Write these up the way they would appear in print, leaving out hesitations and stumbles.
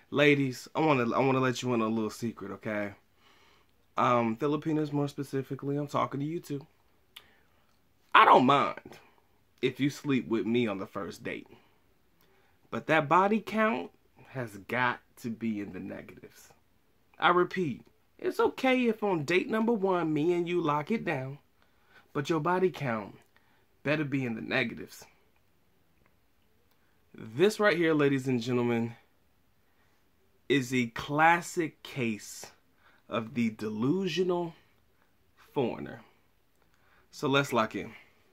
Ladies, I wanna let you in a little secret, okay? Filipinas more specifically, I'm talking to you too. I don't mind if you sleep with me on the first date. But that body count has got to be in the negatives. I repeat, it's okay if on date number 1, me and you lock it down, but your body count better be in the negatives. This right here, ladies and gentlemen, is a classic case of the delusional foreigner. So let's lock in.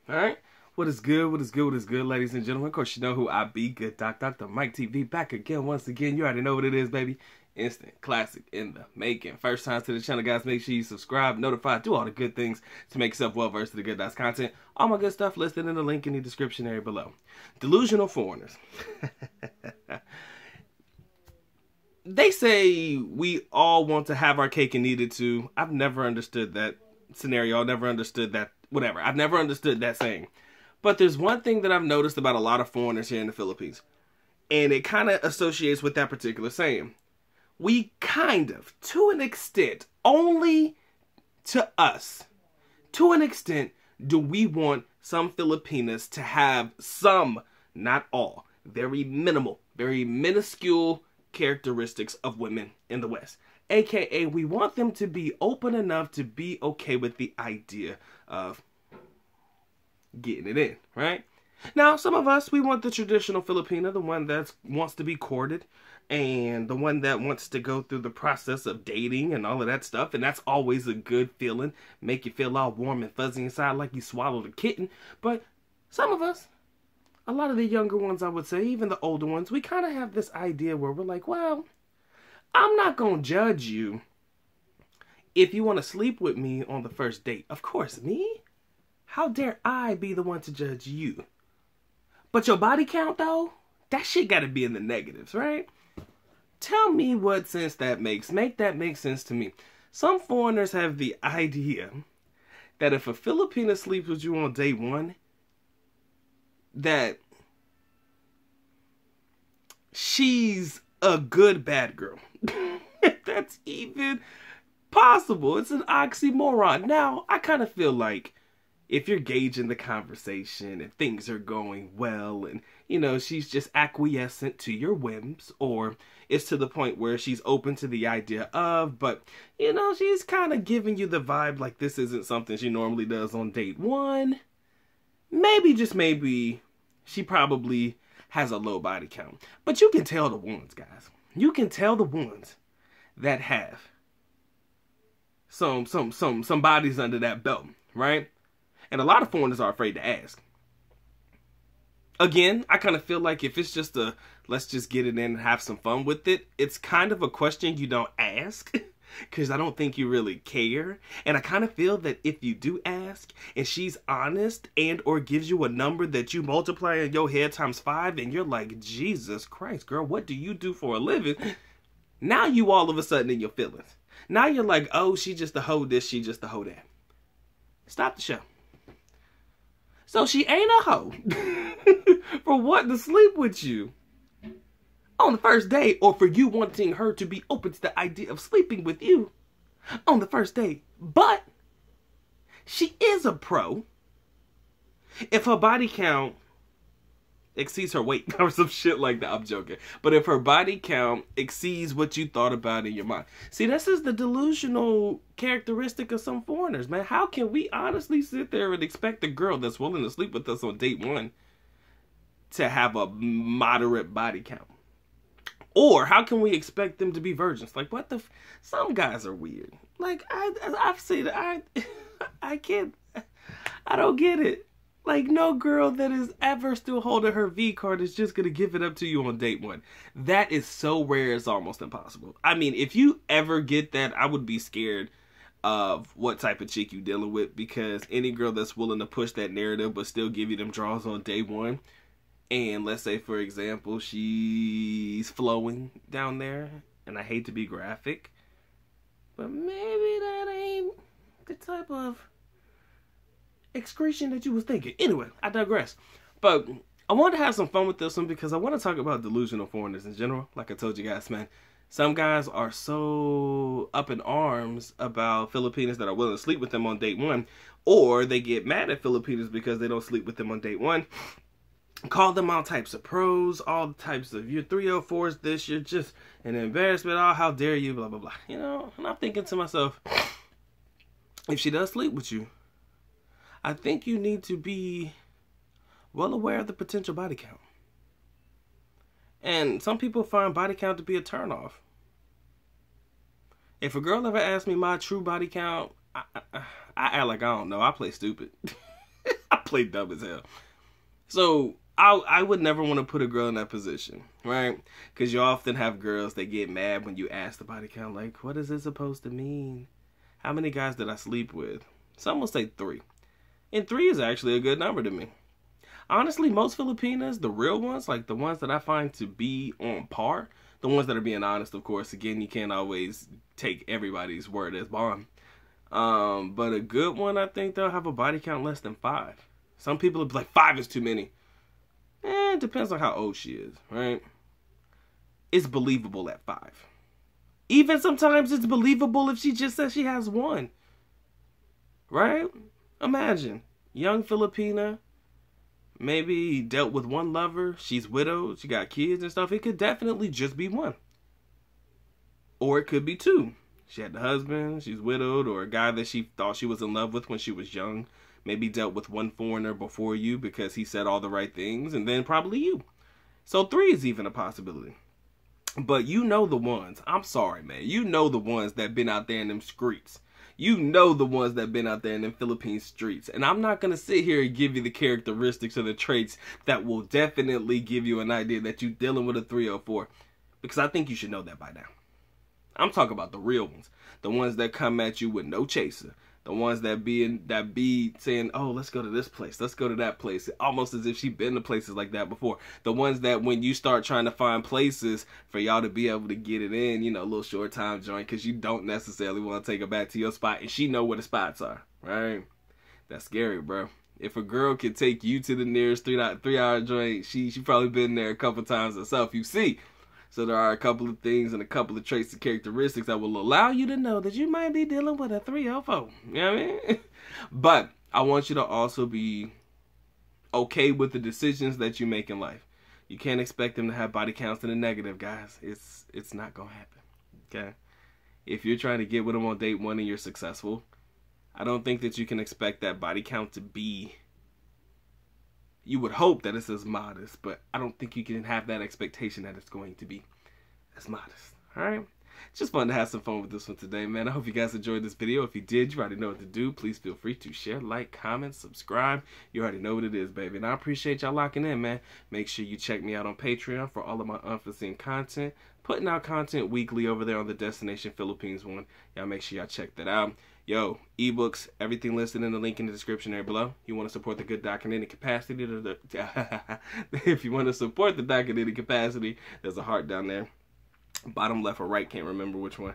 All right? What is good? What is good? What is good, ladies and gentlemen? Of course, you know who I be. Good Doc, Dr. Mike TV, back again, once again. You already know what it is, baby. Instant classic in the making. First time to the channel, guys. Make sure you subscribe, notify, do all the good things to make yourself well versed to the Good Docs content. All my good stuff listed in the link in the description area below. Delusional foreigners. They say we all want to have our cake and eat it too. I've never understood that scenario. I've never understood that, whatever. I've never understood that saying. But there's one thing that I've noticed about a lot of foreigners here in the Philippines. And it kind of associates with that particular saying. We kind of, to an extent, only to us, to an extent, do we want some Filipinas to have some, not all, very minimal, very minuscule characteristics of women in the West. AKA, we want them to be open enough to be okay with the idea of getting it in, right? Now, some of us, we want the traditional Filipina, the one that wants to be courted, and the one that wants to go through the process of dating and all of that stuff, and that's always a good feeling, make you feel all warm and fuzzy inside like you swallowed a kitten. But some of us, a lot of the younger ones, I would say, even the older ones, we kind of have this idea where we're like, well, I'm not going to judge you if you want to sleep with me on the first date. Of course, me? How dare I be the one to judge you? But your body count, though, that shit got to be in the negatives, right? Tell me what sense that makes. Make that make sense to me. Some foreigners have the idea that if a Filipina sleeps with you on day 1, that she's a good bad girl. That's even possible. It's an oxymoron. Now, I kind of feel like if you're gauging the conversation and things are going well and, you know, she's just acquiescent to your whims, or it's to the point where she's open to the idea of, but, you know, she's kind of giving you the vibe like this isn't something she normally does on date 1. Maybe, just maybe, she probably has a low body count. But you can tell the ones, guys. You can tell the ones that have some bodies under that belt, right? And a lot of foreigners are afraid to ask. Again, I kind of feel like if it's just a, let's just get it in and have some fun with it, it's kind of a question you don't ask. Because I don't think you really care. And I kind of feel that if you do ask and she's honest and or gives you a number that you multiply in your head times 5 and you're like, Jesus Christ, girl, what do you do for a living? Now you all of a sudden in your feelings. Now you're like, oh, she just a hoe this, she just a hoe that. Stop the show. So she ain't a hoe for wanting to sleep with you on the first date, or for you wanting her to be open to the idea of sleeping with you on the first date. But she is a pro if her body count exceeds her weight or some shit like that. I'm joking. But if her body count exceeds what you thought about in your mind. See, this is the delusional characteristic of some foreigners, man. How can we honestly sit there and expect a girl that's willing to sleep with us on date 1 to have a moderate body count? Or how can we expect them to be virgins? Like, what the some guys are weird. Like, I've seen I can't, I don't get it. Like, no girl that is ever still holding her V card is just going to give it up to you on date 1. That is so rare, it's almost impossible. I mean, if you ever get that, I would be scared of what type of chick you dealing with, because any girl that's willing to push that narrative but still give you them draws on day 1, and let's say, for example, she's flowing down there, and I hate to be graphic, but maybe that ain't the type of excretion that you was thinking. Anyway, I digress. But I wanted to have some fun with this one because I want to talk about delusional foreigners in general. Like I told you guys, man, some guys are so up in arms about Filipinas that are willing to sleep with them on date one, or they get mad at Filipinas because they don't sleep with them on date one. Call them all types of pros, all types of, you're 304s this, you're just an embarrassment, oh, how dare you, blah, blah, blah. You know, and I'm thinking to myself, if she does sleep with you, I think you need to be well aware of the potential body count. And some people find body count to be a turnoff. If a girl ever asks me my true body count, I act like I don't know. I play stupid. I play dumb as hell. So I would never want to put a girl in that position, right? Because you often have girls that get mad when you ask the body count. Like, what is it supposed to mean? How many guys did I sleep with? Some will say 3. And 3 is actually a good number to me. Honestly, most Filipinas, the real ones, like the ones that I find to be on par, the ones that are being honest, of course, again, you can't always take everybody's word as bond. But a good one, I think they'll have a body count less than 5. Some people will be like, 5 is too many. It depends on how old she is, right? It's believable at 5. Even sometimes it's believable if she just says she has 1. Right? Imagine, young Filipina, maybe dealt with 1 lover, she's widowed, she got kids and stuff. It could definitely just be 1. Or it could be 2. She had the husband, she's widowed, or a guy that she thought she was in love with when she was young. Maybe dealt with 1 foreigner before you because he said all the right things, and then probably you. So 3 is even a possibility. But you know the ones, I'm sorry, man, you know the ones that been out there in them streets. You know the ones that been out there in them Philippine streets. And I'm not going to sit here and give you the characteristics or the traits that will definitely give you an idea that you're dealing with a 304. Because I think you should know that by now. I'm talking about the real ones. The ones that come at you with no chaser. The ones that be saying, oh, let's go to this place. Let's go to that place. Almost as if she's been to places like that before. The ones that when you start trying to find places for y'all to be able to get it in, you know, a little short time joint, because you don't necessarily want to take her back to your spot and she know where the spots are, right? That's scary, bro. If a girl can take you to the nearest 3-hour joint, she probably been there a couple times herself, you see. So there are a couple of things and a couple of traits and characteristics that will allow you to know that you might be dealing with a 304. You know what I mean? But I want you to also be okay with the decisions that you make in life. You can't expect them to have body counts in the negative, guys. It's not going to happen. Okay? If you're trying to get with them on date 1 and you're successful, I don't think that you can expect that body count to be... You would hope that it's as modest, but I don't think you can have that expectation that it's going to be as modest. All right? Just fun to have some fun with this one today, man. I hope you guys enjoyed this video. If you did, you already know what to do. Please feel free to share, like, comment, subscribe. You already know what it is, baby. And I appreciate y'all locking in, man. Make sure you check me out on Patreon for all of my unforeseen content. Putting out content weekly over there on the Destination Philippines one. Y'all make sure y'all check that out. Yo, ebooks, everything listed in the link in the description there below. You want to support the good doc in any capacity. If you want to support the doc in any capacity, there's a heart down there. Bottom left or right, can't remember which one.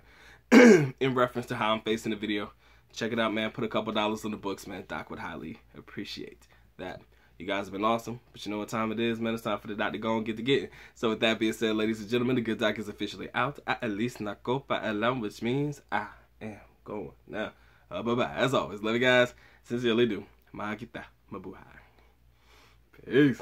In reference to how I'm facing the video. Check it out, man. Put a couple dollars in the books, man. Doc would highly appreciate that. You guys have been awesome, but you know what time it is, man. It's time for the doc to go and get to getting. So with that being said, ladies and gentlemen, the good doc is officially out. At least nako paalam, which means I am going now. Bye-bye. As always, love you guys. Sincerely do. Mahal kita. Mabuhay. Peace.